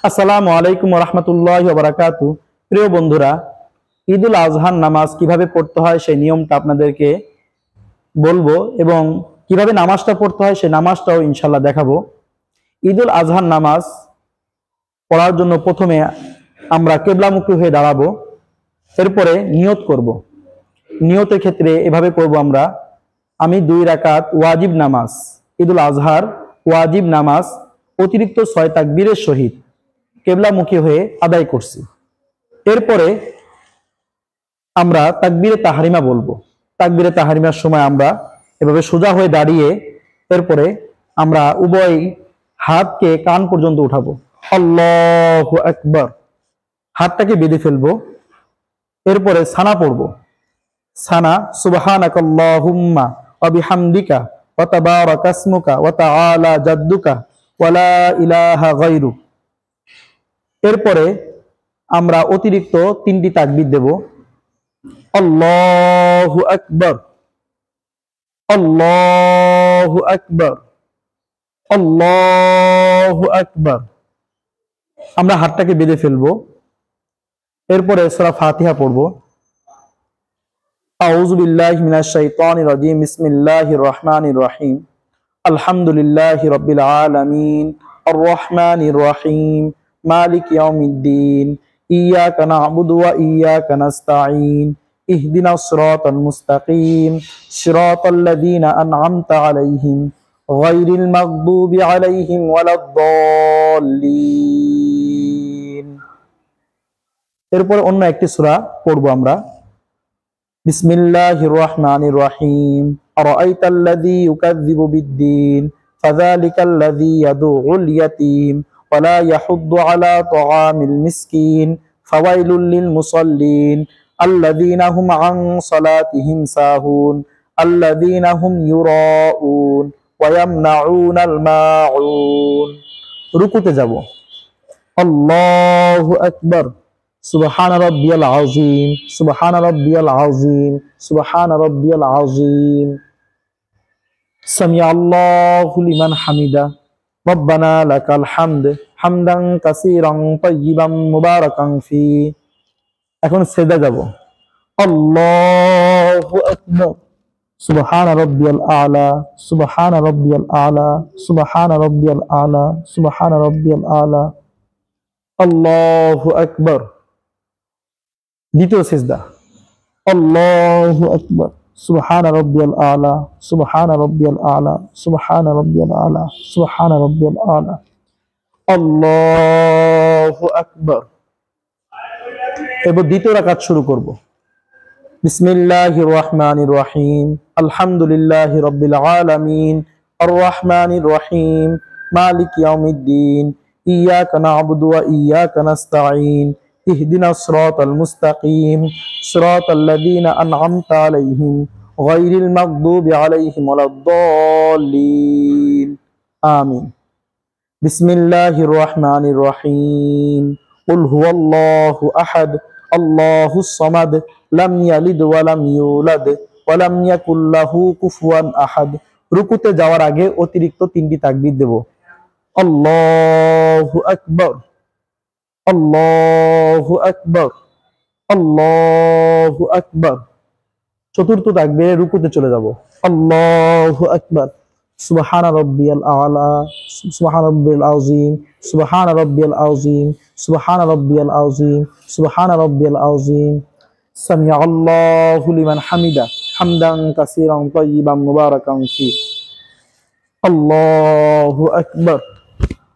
আসসালামু আলাইকুম ওয়া রাহমাতুল্লাহি ওয়া বারাকাতুহু। প্রিয় বন্ধুরা, ঈদুল আজহার নামাজ কিভাবে পড়তে হয় সেই নিয়মটা আপনাদেরকে বলবো এবং কিভাবে নামাজটা পড়তে হয় সেই নামাজটাও ইনশাআল্লাহ দেখাবো। ঈদুল আজহার নামাজ পড়ার জন্য প্রথমে আমরা কিবলামুখী হয়ে দাঁড়াবো, এরপরে নিয়ত করব। নিয়তের ক্ষেত্রে এভাবে করব আমরা, আমি 2 রাকাত ওয়াজিব নামাজ, ঈদুল আজহার ওয়াজিব নামাজ অতিরিক্ত 6 তাকবীরের সহিত কিবলামুখী হয়ে আদায় করছি। এরপরে আমরা তাকবীরে তাহরিমা বলবো। তাকবীরে তাহরিমার সময় আমরা এভাবে সোজা হয়ে দাঁড়িয়ে এরপরে আমরা উভয় হাতকে কান পর্যন্ত উঠাবো, আল্লাহু আকবার, হাতটাকে বেঁধে ফেলবো। এরপরে সানা পড়বো, সানা সুবহানাকাল্লাহুম্মা ওয়া বিহামদিকা ওয়া তাবারাকা ইসমুকা ওয়া তাআলা জাদ্দুকা ওয়া লা ইলাহা গায়রুক। এরপরে আমরা অতিরিক্ত 3টি তাকবীর দেব, আল্লাহু আকবার, আল্লাহু আকবার, আল্লাহু আকবার। আমরা হাতটাকে বেঁধে ফেলবো। এরপরে সূরা ফাতিহা পড়বো, আউযু বিল্লাহি মিনাশ শাইতানির রাজিম, বিসমিল্লাহির রহমানির রহিম, আলহামদুলিল্লাহি রাব্বিল আলামিন, আর রহমানির রহিম, মালিক ইয়াউমিদ্দিন, ইয়াকা না'বুদু ওয়া ইয়াকা নাস্তাঈন, ইহদিনাস সিরাতাল মুস্তাকিম, সিরাতাল্লাযীনা আন'আমতা আলাইহিম, গায়রিল মাগদুবি আলাইহিম ওয়ালাদ-দাল্লিন। এরপর অন্য একটি সূরা পড়বো আমরা, বিসমিল্লাহির রহমানির রহিম, আরাআইতাল্লাযী ইউকাযযিবু বিদ্দীন, ফাযালিকাল্লাযী ইয়াদুউল ইয়াতীম ওয়া লা ইয়াহুদ্দু আলা তাআমিল মিসকিন, ফাওয়াইলুল লিল মুসাল্লিন, আল্লাযীনা হুম আন সালাতিহিম সাহুন, আল্লাযীনা হুম ইউরাউন ওয়া ইয়ামনাউনাল মাউন। রুকুতে যাব, আল্লাহু আকবার, সুবহান রাব্বিয়াল আযীম, সুবহান রাব্বিয়াল আযীম, সুবহান রাব্বিয়াল আযীম, সামিআ আল্লাহু লিমান হামিদা, রব্বানা লাকাল হামদ, হামদান কাসীরান তাইয়িবান মুবারাকান ফি। এখন সিজদা যাব, আল্লাহু আকবার, সুবহান রাব্বিয়াল আ'লা, সুবহান রাব্বিয়াল আ'লা, সুবহান রাব্বিয়াল আ'লা, সুবহান রাব্বিয়াল আ'লা, আল্লাহু আকবার। দ্বিতীয় সিজদা, আল্লাহু আকবার, সুবহান রাব্বিয়াল আ'লা, সুবহান রাব্বিয়াল আ'লা, সুবহান রাব্বিয়াল আ'লা, সুবহান রাব্বিয়াল আ'লা, আল্লাহু আকবার। এবার দ্বিতীয় রাকাত শুরু করব, বিসমিল্লাহির রহমানির রহিম, আলহামদুলিল্লাহি রাব্বিল আলামিন, আর রহমানির রহিম, মালিক ইয়াউমিদ্দিন, ইয়াকা না'বুদু ওয়া ইয়াকা নাস্তাঈন, ইহদিনাস সিরাতাল মুস্তাকিম, সিরাতাল্লাযীনা আন'আমতা আলাইহিম, গায়রিল মাগদুবি আলাইহিম ওয়ালাদ-দাল্লিন। আমিন। বিসমিল্লাহির রহমানির রহিম, কুল হুয়াল্লাহু আহাদ, আল্লাহুস সামাদ, লাম ইয়ালিদ ওয়া লাম ইউলাদ ওয়া লাম ইয়াকুল লাহু কুফুয়ান আহাদ। রুকুতে যাওয়ার আগে অতিরিক্ত 3টি তাকবীর দেব, আল্লাহু আকবার, আল্লাহু আকবার, আল্লাহু আকবার। চতুর্থ তাকবীরে রুকুতে চলে যাব, আল্লাহু আকবার, সুবহান রাব্বিয়াল আ'লা, সুবহান রাব্বিয়াল আযীম, সুবহান রাব্বিয়াল আযীম, সুবহান রাব্বিয়াল আযীম, সুবহান রাব্বিয়াল আযীম, সামিআ আল্লাহু লিমান হামিদা, হামদান কাসীরান তাইয়িবান মুবারাকান ফি, আল্লাহু আকবার,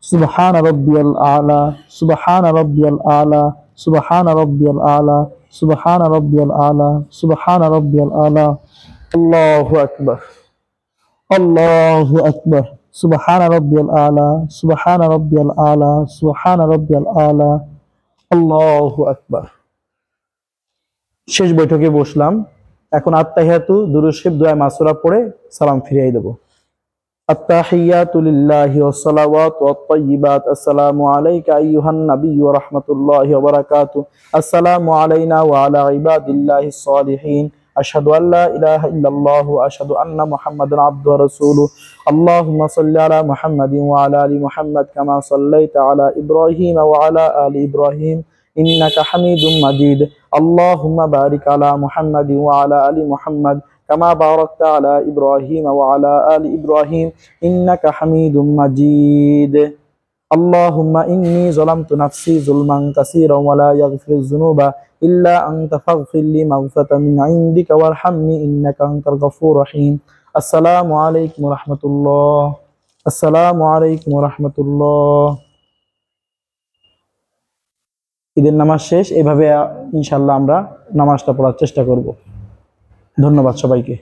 সুবহান রাব্বিয়াল আ'লা, সুবহান রাব্বিয়াল আ'লা, সুবহান রাব্বিয়াল আ'লা, সুবহান রাব্বিয়াল আ'লা, সুবহান রাব্বিয়াল আ'লা, আল্লাহু আকবার, আল্লাহু আকবার, সুবহান রাব্বিয়াল আ'লা, সুবহান রাব্বিয়াল আ'লা, সুবহান রাব্বিয়াল আ'লা, আল্লাহু আকবার। শেষ বৈঠকে বসলাম। এখন আত্তাহিয়াতু, দুরূদ শরীফ, দোয়া মাসুরা পড়ে সালাম ফিরিয়ে দেব। আত্তাহিয়াতু লিল্লাহি ওয়াস সালাওয়াতু ওয়াত তাইয়্যিবাত, আসসালামু আলাইকা আইয়ুহান নাবিয়্যু ওয়া রাহমাতুল্লাহি ওয়া বারাকাতুহু, আসসালামু আলাইনা ওয়া আলা ইবাদিল্লাহিস সালিহিন, আশহাদু আল্লা ইলাহা ইল্লাল্লাহু ওয়া আশহাদু আন্না মুহাম্মাদান আবদুহু ওয়া রাসূলুহু। আল্লাহুম্মা সাল্লি আলা মুহাম্মাদিন ওয়া আলা আলি মুহাম্মাদ কামা সাল্লাইতা আলা ইব্রাহিম ওয়া আলা আলি ইব্রাহিম ইন্নাকা হামিদুম মাজিদ। আল্লাহুম্মা বারিক আলা মুহাম্মাদিন ওয়া আলা আলি মুহাম্মাদ কামা বারাকতা আলা ইব্রাহিম ওয়া আলা আলি ইব্রাহিম ইন্নাকা হামিদুম মাজিদ। اللهم إني ظلمت نفسي ظلما كثيرا ولا يغفر الذنوب إلا أنت فاغفر لي مغفرة من عندك وارحمني إنك أنت الغفور الرحيم। السلام عليكم ورحمة الله। السلام عليكم ورحمة الله। ঈদের নামাজ শেষ, এভাবে ইনশাআল্লাহ আমরা নামাজটা পড়ার চেষ্টা করব। ধন্যবাদ সবাইকে।